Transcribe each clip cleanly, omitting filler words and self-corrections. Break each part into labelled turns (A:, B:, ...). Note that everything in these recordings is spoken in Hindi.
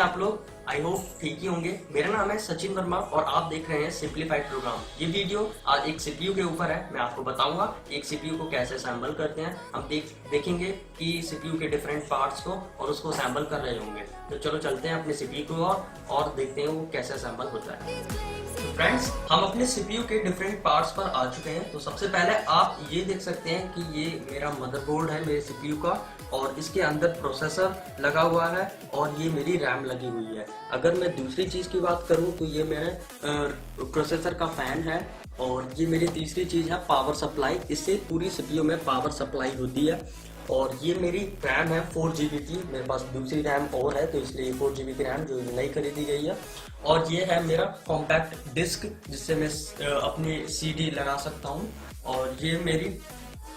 A: आप लोग? आई होप ठीक ही होंगे। मेरा नाम है सचिन वर्मा और आप देख रहे हैं सिंप्लीफाइड प्रोग्राम। ये वीडियो आज एक सीपीयू के ऊपर है। मैं आपको बताऊंगा एक सीपीयू को कैसे असेंबल करते हैं। हम देखेंगे कि सीपीयू के डिफरेंट पार्ट्स को और उसको असेंबल कर रहे होंगे। तो चलो चलते हैं अपने सीपीयू को और देखते हैं वो कैसे असेंबल होता है। फ्रेंड्स, हम अपने सीपीयू के डिफरेंट पार्ट्स पर आ चुके हैं। तो सबसे पहले आप ये देख सकते हैं कि ये मेरा मदरबोर्ड है मेरे सीपीयू का, और इसके अंदर प्रोसेसर लगा हुआ है और ये मेरी रैम लगी हुई है। अगर मैं दूसरी चीज की बात करूं तो ये मेरे प्रोसेसर का फैन है, और ये मेरी तीसरी चीज है पावर सप्लाई। इससे पूरी सीपीयू में पावर सप्लाई होती है। और ये मेरी रैम है 4GB की। मेरे पास दूसरी रैम और है तो इसलिए 4GB की रैम जो नई खरीदी गई है। और ये है मेरा कॉम्पैक्ट डिस्क जिससे मैं अपनी सीडी लगा सकता हूँ। और ये मेरी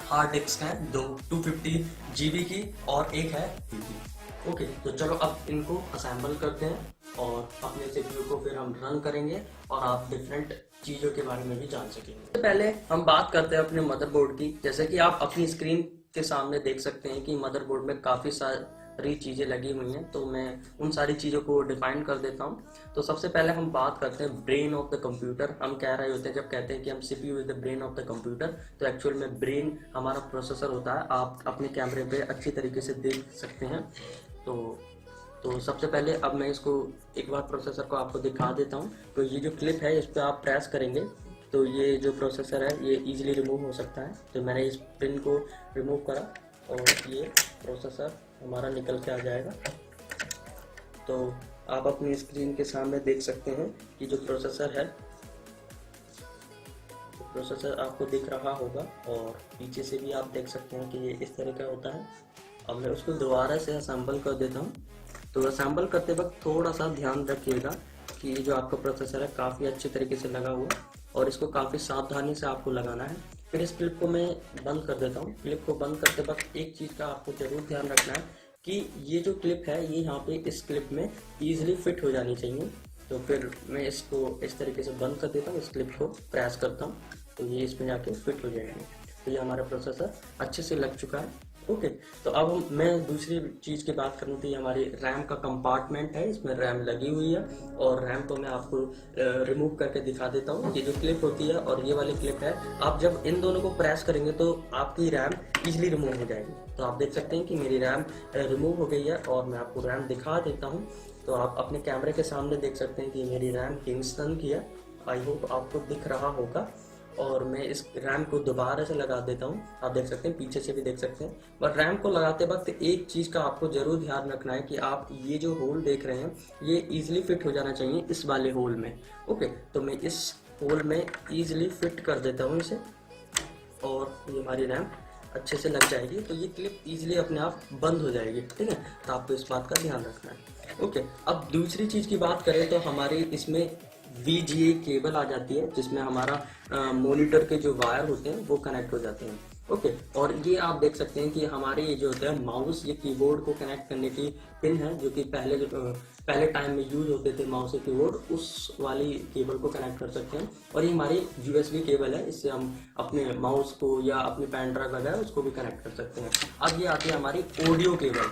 A: हार्ड डिस्क है 250GB की और एक है PP। ओके, तो चलो अब इनको असेंबल करते हैं और अपने सीपीयू को फिर हम रन करेंगे और आप डिफरेंट चीज़ों के बारे में भी जान सकेंगे। सबसे पहले हम बात करते हैं अपने मदरबोर्ड की। जैसे कि आप अपनी स्क्रीन के सामने देख सकते हैं कि मदरबोर्ड में काफ़ी सारी चीज़ें लगी हुई हैं, तो मैं उन सारी चीज़ों को डिफाइन कर देता हूं। तो सबसे पहले हम बात करते हैं ब्रेन ऑफ द कंप्यूटर। हम कह रहे होते हैं जब कहते हैं कि हम CPU is the brain of the computer, तो एक्चुअल में ब्रेन हमारा प्रोसेसर होता है। आप अपने कैमरे पे अच्छी तरीके से देख सकते हैं। तो सबसे पहले अब मैं इसको एक बार प्रोसेसर को आपको दिखा देता हूँ। तो ये जो क्लिप है इस पर आप प्रेस करेंगे तो ये जो प्रोसेसर है ये इजीली रिमूव हो सकता है। तो मैंने इस पिन को रिमूव करा और ये प्रोसेसर हमारा निकल के आ जाएगा। तो आप अपनी स्क्रीन के सामने देख सकते हैं कि जो प्रोसेसर है, तो प्रोसेसर आपको दिख रहा होगा और पीछे से भी आप देख सकते हैं कि ये इस तरह का होता है। अब मैं उसको दोबारा से असेंबल कर देता हूँ। तो असेंबल करते वक्त थोड़ा सा ध्यान रखिएगा कि जो आपका प्रोसेसर है काफ़ी अच्छे तरीके से लगा हुआ है और इसको काफ़ी सावधानी से आपको लगाना है। फिर इस क्लिप को मैं बंद कर देता हूँ। क्लिप को बंद करते वक्त एक चीज़ का आपको जरूर ध्यान रखना है कि ये जो क्लिप है ये यहाँ पे इस क्लिप में ईजिली फिट हो जानी चाहिए। तो फिर मैं इसको इस तरीके से बंद कर देता हूँ, इस क्लिप को प्रेस करता हूँ तो ये इसमें जाके फिट हो जाएंगे। तो ये हमारा प्रोसेसर अच्छे से लग चुका है। ओके, तो अब मैं दूसरी चीज़ की बात करूँ तो ये हमारी रैम का कंपार्टमेंट है। इसमें रैम लगी हुई है और रैम को मैं आपको रिमूव करके दिखा देता हूँ। ये जो क्लिप होती है और ये वाली क्लिप है, आप जब इन दोनों को प्रेस करेंगे तो आपकी रैम इजीली रिमूव हो जाएगी। तो आप देख सकते हैं कि मेरी रैम रिमूव हो गई है और मैं आपको रैम दिखा देता हूँ। तो आप अपने कैमरे के सामने देख सकते हैं कि मेरी रैम किंगस्टन की है। आई होप आपको दिख रहा होगा। और मैं इस रैम को दोबारा से लगा देता हूँ। आप देख सकते हैं, पीछे से भी देख सकते हैं। बट रैम को लगाते वक्त एक चीज़ का आपको ज़रूर ध्यान रखना है कि आप ये जो होल देख रहे हैं ये इजीली फिट हो जाना चाहिए इस वाले होल में। ओके, तो मैं इस होल में इजीली फिट कर देता हूँ इसे और ये हमारी रैम अच्छे से लग जाएगी। तो ये क्लिप इजीली अपने आप बंद हो जाएगी। ठीक है, तो आपको इस बात का ध्यान रखना है। ओके, अब दूसरी चीज़ की बात करें तो हमारी इसमें VGA केबल आ जाती है जिसमें हमारा मॉनिटर के जो वायर होते हैं वो कनेक्ट हो जाते हैं। ओके, और ये आप देख सकते हैं कि हमारे ये जो होता है माउस, ये कीबोर्ड को कनेक्ट करने की पिन है जो कि पहले टाइम में यूज होते थे माउस और कीबोर्ड, उस वाली केबल को कनेक्ट कर सकते हैं। और ये हमारी USB केबल है, इससे हम अपने माउस को या अपने पेन ड्राइव वगैरह उसको भी कनेक्ट कर सकते हैं। अब ये आती है हमारी ऑडियो केबल।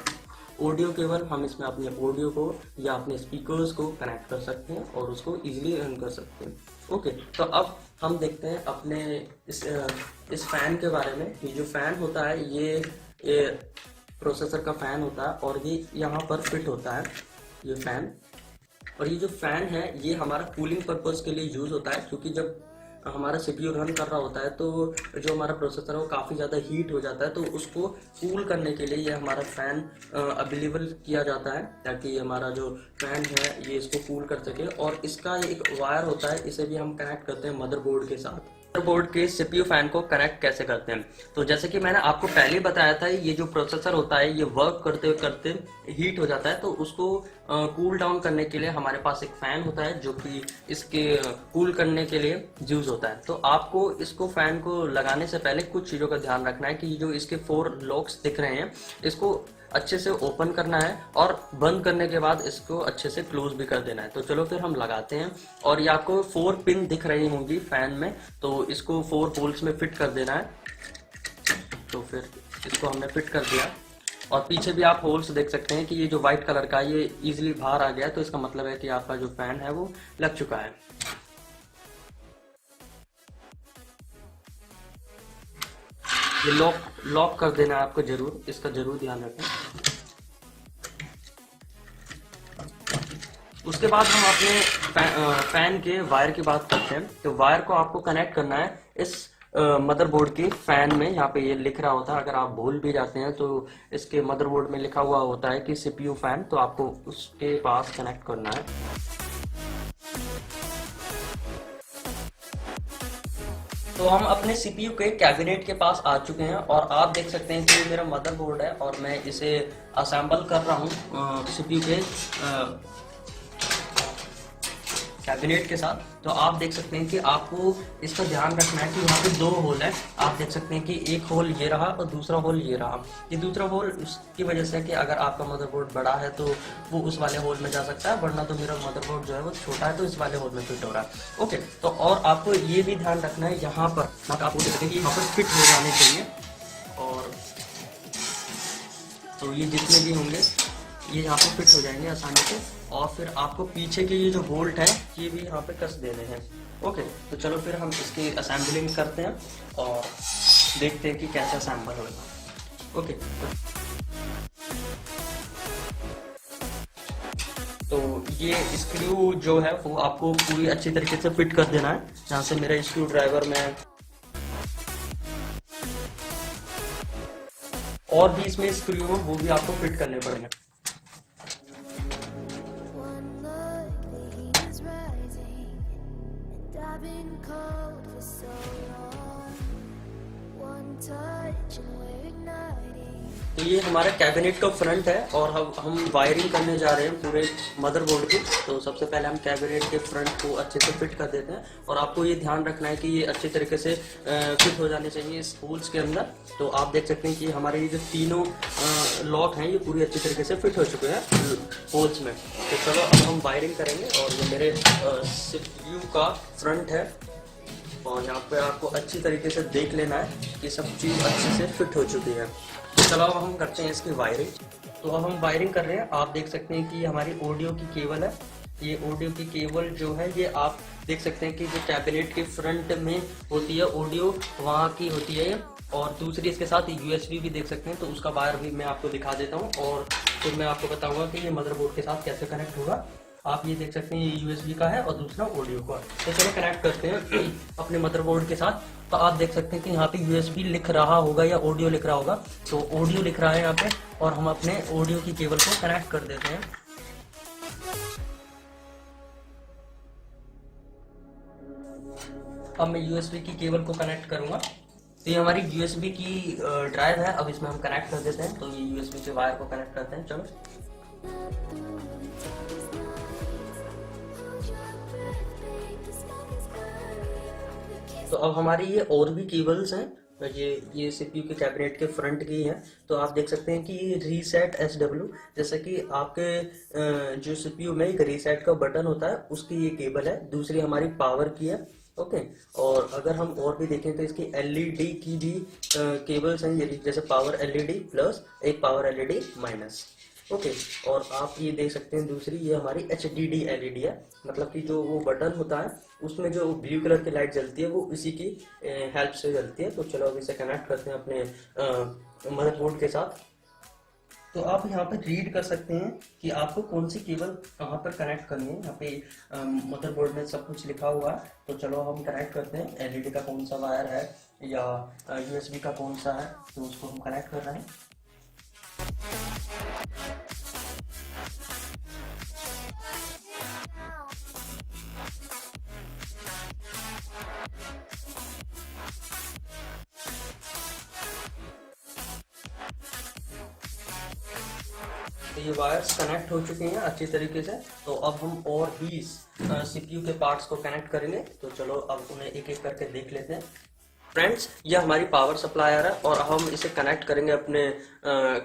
A: ऑडियो केबल, हम इसमें अपने ऑडियो को या अपने स्पीकर्स को कनेक्ट कर सकते हैं और उसको इजीली रन कर सकते हैं। ओके, तो अब हम देखते हैं अपने इस फैन के बारे में। ये जो फैन होता है ये प्रोसेसर का फैन होता है और ये यहाँ पर फिट होता है ये फैन। और ये जो फैन है ये हमारा कूलिंग पर्पज़ के लिए यूज़ होता है, क्योंकि जब हमारा सीपीयू रन कर रहा होता है तो जो हमारा प्रोसेसर है वो काफ़ी ज़्यादा हीट हो जाता है। तो उसको कूल करने के लिए ये हमारा फ़ैन अवेलेबल किया जाता है ताकि हमारा जो फ़ैन है ये इसको कूल कर सके। और इसका एक वायर होता है, इसे भी हम कनेक्ट करते हैं मदरबोर्ड के साथ। मदरबोर्ड के सीपीयू फैन को कनेक्ट कैसे करते हैं, तो जैसे कि मैंने आपको पहले बताया था, ये जो प्रोसेसर होता है ये वर्क करते करते हीट हो जाता है। तो उसको कूल डाउन करने के लिए हमारे पास एक फैन होता है जो कि इसके कूल करने के लिए यूज होता है। तो आपको इसको फैन को लगाने से पहले कुछ चीज़ों का ध्यान रखना है कि जो इसके 4 लॉक्स दिख रहे हैं इसको अच्छे से ओपन करना है और बंद करने के बाद इसको अच्छे से क्लोज भी कर देना है। तो चलो फिर हम लगाते हैं। और ये आपको 4 पिन दिख रही होंगी फैन में, तो इसको 4 होल्स में फिट कर देना है। तो फिर इसको हमने फिट कर दिया। और पीछे भी आप होल्स देख सकते हैं कि ये जो व्हाइट कलर का ये इजीली बाहर आ गया, तो इसका मतलब है कि आपका जो फैन है वो लग चुका है। ये लॉक लॉक कर देना है आपको जरूर, इसका जरूर ध्यान रखें। उसके बाद हम अपने फैन के वायर की बात करते हैं। तो वायर को आपको कनेक्ट करना है इस मदरबोर्ड की फैन में। यहाँ पे ये लिख रहा होता है, अगर आप भूल भी जाते हैं तो इसके मदरबोर्ड में लिखा हुआ होता है कि सीपीयू फैन, तो आपको उसके पास कनेक्ट करना है। तो हम अपने सीपीयू के कैबिनेट के पास आ चुके हैं और आप देख सकते हैं कि मेरा मदरबोर्ड है और मैं इसे असेंबल कर रहा हूँ सीपीयू के कैबिनेट के साथ। तो आप देख सकते हैं कि आपको इसका ध्यान रखना है कि यहाँ पे दो होल है। आप देख सकते हैं कि एक होल ये रहा और दूसरा होल ये रहा। ये दूसरा होल उसकी वजह से कि अगर आपका मदरबोर्ड बड़ा है तो वो उस वाले होल में जा सकता है, वरना तो मेरा मदरबोर्ड जो है वो छोटा है तो इस वाले होल में फिट हो रहा है। ओके, तो और आपको ये भी ध्यान रखना है यहाँ पर, आपको देखते हैं कि यहाँ पर फिट हो जाने चाहिए। और तो ये जितने भी होंगे ये यहाँ पे फिट हो जाएंगे आसानी से। और फिर आपको पीछे के ये जो बोल्ट है ये भी यहाँ पे कस देने हैं। ओके, तो चलो फिर हम इसकी असेंबलिंग करते हैं और देखते हैं कि कैसे असेंबल होगा। ओके, तो ये स्क्रू जो है वो आपको पूरी अच्छी तरीके से फिट कर देना है। जहाँ से मेरा स्क्रू ड्राइवर में और भी इसमें स्क्रू हो वो भी आपको फिट करने पड़ेंगे। तो ये हमारा कैबिनेट का फ्रंट है और हम वायरिंग करने जा रहे हैं पूरे मदरबोर्ड की। तो सबसे पहले हम कैबिनेट के फ्रंट को अच्छे से फिट कर देते हैं और आपको ये ध्यान रखना है कि ये अच्छे तरीके से फिट हो जाने चाहिए इस होल्स के अंदर। तो आप देख सकते हैं कि हमारे ये जो तीनों लॉक हैं ये पूरी अच्छी तरीके से फिट हो चुके हैं होल्स में। तो चलो अब हम वायरिंग करेंगे। और ये मेरे सीपीयू का फ्रंट है और यहाँ पे आपको अच्छी तरीके से देख लेना है कि सब चीज़ अच्छे से फिट हो चुकी है। तो चलो अब हम करते हैं इसकी वायरिंग। तो अब हम वायरिंग कर रहे हैं। आप देख सकते हैं कि हमारी ऑडियो की केबल है। ये ऑडियो की केबल जो है ये आप देख सकते हैं कि जो कैबिनेट के फ्रंट में होती है ऑडियो वहाँ की होती है, और दूसरी इसके साथ यूएसबी भी देख सकते हैं। तो उसका वायर भी मैं आपको दिखा देता हूँ और फिर मैं आपको बताऊँगा कि ये मदरबोर्ड के साथ कैसे कनेक्ट होगा। आप ये देख सकते हैं ये यूएसबी का है और दूसरा ऑडियो का। तो चलो कनेक्ट करते हैं अपने मदरबोर्ड के साथ। तो आप देख सकते हैं कि यहाँ पे यूएसबी लिख रहा होगा या ऑडियो लिख रहा होगा। तो ऑडियो लिख रहा है यहाँ पे और हम अपने ऑडियो की केबल को कनेक्ट कर देते हैं। अब मैं यूएसबी की केबल को कनेक्ट करूंगा। तो ये हमारी यूएसबी की ड्राइव है। अब इसमें हम कनेक्ट कर देते हैं। तो ये यूएसबी के वायर को कनेक्ट करते हैं। चलो, तो अब हमारी ये और भी केबल्स हैं। ये सीपीयू के कैबिनेट के फ्रंट की है। तो आप देख सकते हैं कि ये रीसेट SW, जैसे कि आपके जो सीपीयू में एक रीसेट का बटन होता है उसकी ये केबल है। दूसरी हमारी पावर की है। ओके, और अगर हम और भी देखें तो इसकी LED की भी केबल्स हैं, ये जैसे पावर LED प्लस एक पावर LED माइनस। ओके, और आप ये देख सकते हैं दूसरी ये हमारी HDD LED है, मतलब कि जो वो बटन होता है उसमें जो ब्लू कलर की लाइट जलती है वो इसी की हेल्प से जलती है। तो चलो अब इसे कनेक्ट करते हैं अपने मदरबोर्ड के साथ। तो आप यहाँ पर रीड कर सकते हैं कि आपको कौन सी केबल कहाँ पर कनेक्ट करनी है। यहाँ पे मदरबोर्ड में सब कुछ लिखा हुआ है। तो चलो हम कनेक्ट करते हैं। LED का कौन सा वायर है या USB का कौन सा है, तो उसको हम कनेक्ट कर रहे हैं। तो ये वायर्स कनेक्ट हो चुके हैं अच्छी तरीके से। तो अब हम और भी सीपीयू के पार्ट्स को कनेक्ट करेंगे। तो चलो अब उन्हें एक एक करके देख लेते हैं। फ्रेंड्स, ये हमारी पावर सप्लायर है और हम इसे कनेक्ट करेंगे अपने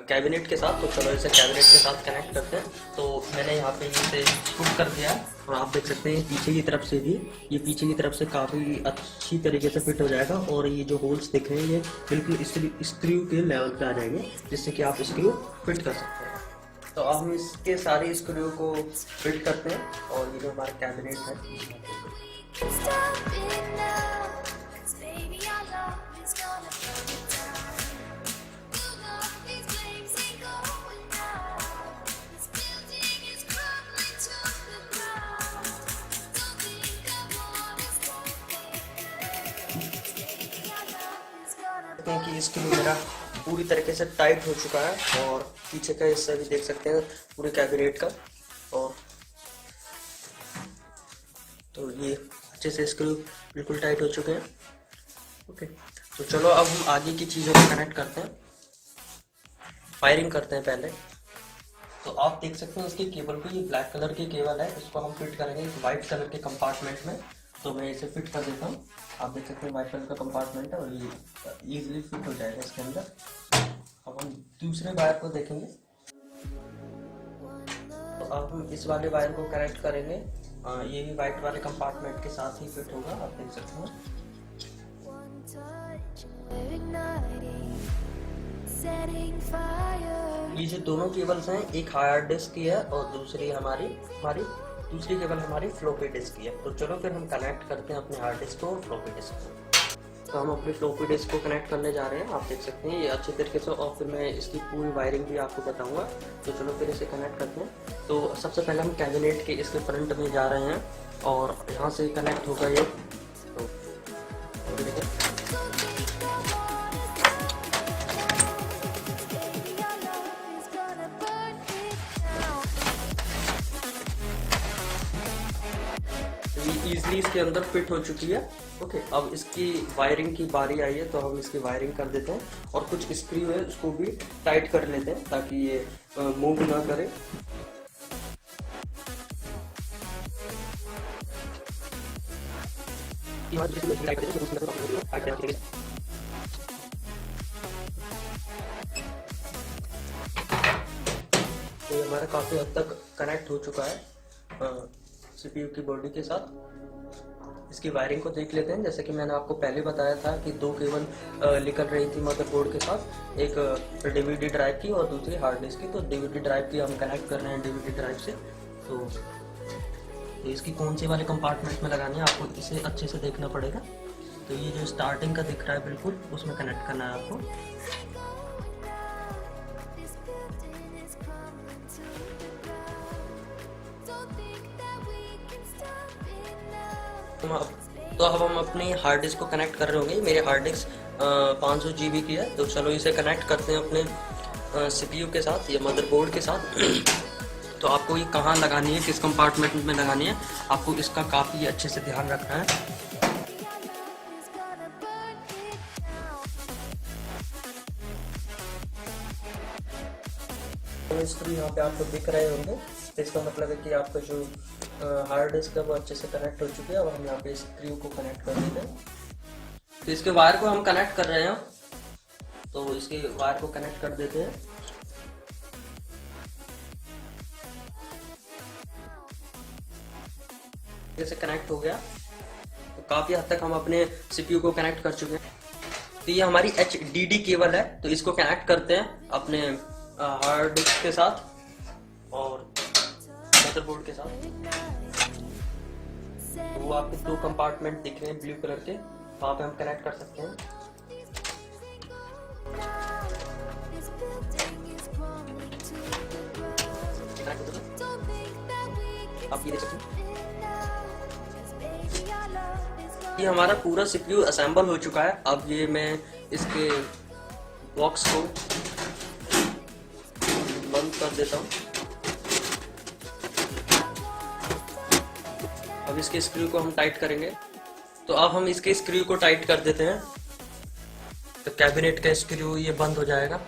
A: कैबिनेट के साथ। तो चलो इसे कैबिनेट के साथ कनेक्ट करते हैं। तो मैंने यहाँ पे इसे पुट कर दिया है और आप देख सकते हैं पीछे की तरफ से भी, ये पीछे की तरफ से काफ़ी अच्छी तरीके से फिट हो जाएगा और ये जो होल्स दिख रहे हैं ये बिल्कुल स्क्रू के लेवल पे आ जाएंगे, जिससे कि आप स्क्रू फिट कर सकते हैं। तो अब हम इसके सारे स्क्रू को फिट करते हैं और ये जो हमारा कैबिनेट है, कि स्क्रू मेरा पूरी तरीके से टाइट हो चुका है और पीछे का हिस्सा भी देख सकते हैं पूरे कैबिनेट का। और तो ये अच्छे से स्क्रू बिल्कुल टाइट हो चुके हैं। ओके, तो चलो अब हम आगे की चीज़ों को कनेक्ट करते हैं, फायरिंग करते हैं पहले। तो आप देख सकते हैं इसके केबल को, ये ब्लैक कलर की केबल है, इसको हम फिट करेंगे एक वाइट कलर के कंपार्टमेंट में। तो मैं इसे फिट कर देता हूँ। आप देख सकते हैं वाइट कलर का कंपार्टमेंट है और ये इजीली फिट हो जाएगा इसके अंदर। अब हम दूसरे वायर को देखेंगे। तो अब हम इस वाले वायर को कनेक्ट करेंगे, ये भी वाइट वाले कंपार्टमेंट के साथ ही फिट होगा। आप देख सकते हैं ये जो दोनों केबल्स हैं, एक हार्ड डिस्क की है और दूसरी दूसरी केबल हमारी फ्लॉपी डिस्क की है। तो चलो फिर हम कनेक्ट करते हैं अपने हार्ड डिस्क को और फ्लॉपी डिस्क को। तो हम अपनी फ्लॉपी डिस्क को कनेक्ट करने जा रहे हैं। आप देख सकते हैं ये अच्छे तरीके से, और फिर मैं इसकी पूरी वायरिंग भी आपको बताऊंगा। तो चलो फिर इसे कनेक्ट करते हैं। तो सबसे पहले हम कैबिनेट के इसके फ्रंट में जा रहे हैं और यहाँ से कनेक्ट होगा ये। इजली इसके अंदर फिट हो चुकी है। ओके, अब इसकी वायरिंग की बारी आई है, तो हम इसकी वायरिंग कर देते हैं और कुछ स्क्रू है उसको भी टाइट कर लेते हैं ताकि ये मूव ना करे। तो हमारा काफी हद तक कनेक्ट हो चुका है सीपीयू की बॉडी के साथ। इसकी वायरिंग को देख लेते हैं। जैसे कि मैंने आपको पहले बताया था कि दो केबल निकल रही थी मदरबोर्ड के साथ, एक डीवीडी ड्राइव की और दूसरी हार्ड डिस्क की। तो डीवीडी ड्राइव की हम कनेक्ट कर रहे हैं डीवीडी ड्राइव से। तो इसकी कौन सी वाले कंपार्टमेंट में लगानी है आपको इसे अच्छे से देखना पड़ेगा। तो ये जो स्टार्टिंग का दिख रहा है बिल्कुल, उसमें कनेक्ट करना है आपको। तो अब हम अपनी हार्ड डिस्क को कनेक्ट कर रहे होंगे। मेरे हार्ड डिस्क 500 GB की है। तो चलो इसे कनेक्ट करते हैं अपने सीपीयू के साथ या मदरबोर्ड के साथ। तो आपको ये कहाँ लगानी है, किस कंपार्टमेंट में लगानी है, आपको इसका काफ़ी अच्छे से ध्यान रखना है। स्क्रू यहाँ पे आपको दिख रहे होंगे, तो इसका मतलब है कि आपका जो हार्ड डिस्क है वो अच्छे से कनेक्ट हो चुकी है। अब हम यहाँ पे स्क्रू को कनेक्ट कर देते हैं। तो इसके वायर को हम कनेक्ट कर रहे हैं, तो इसके वायर को कनेक्ट कर देते हैं। जैसे कनेक्ट हो गया, तो काफी हद तक हम अपने सीपीयू को कनेक्ट कर चुके हैं। तो ये हमारी HDD केबल है, तो इसको कनेक्ट करते हैं अपने हार्ड डिस्क के साथ और मदरबोर्ड के साथ। तो वो आपको दो कंपार्टमेंट दिख रहे हैं ब्लू कलर के, वहाँ पे हम कनेक्ट कर सकते हैं। आप ये देख सकते हैं, ये हमारा पूरा सीपीयू असेंबल हो चुका है। अब ये मैं इसके बॉक्स को बंद कर देता हूँ। अब इसके स्क्रू को हम टाइट करेंगे। तो अब हम इसके स्क्रू को टाइट कर देते हैं, तो कैबिनेट का स्क्रू ये बंद हो जाएगा।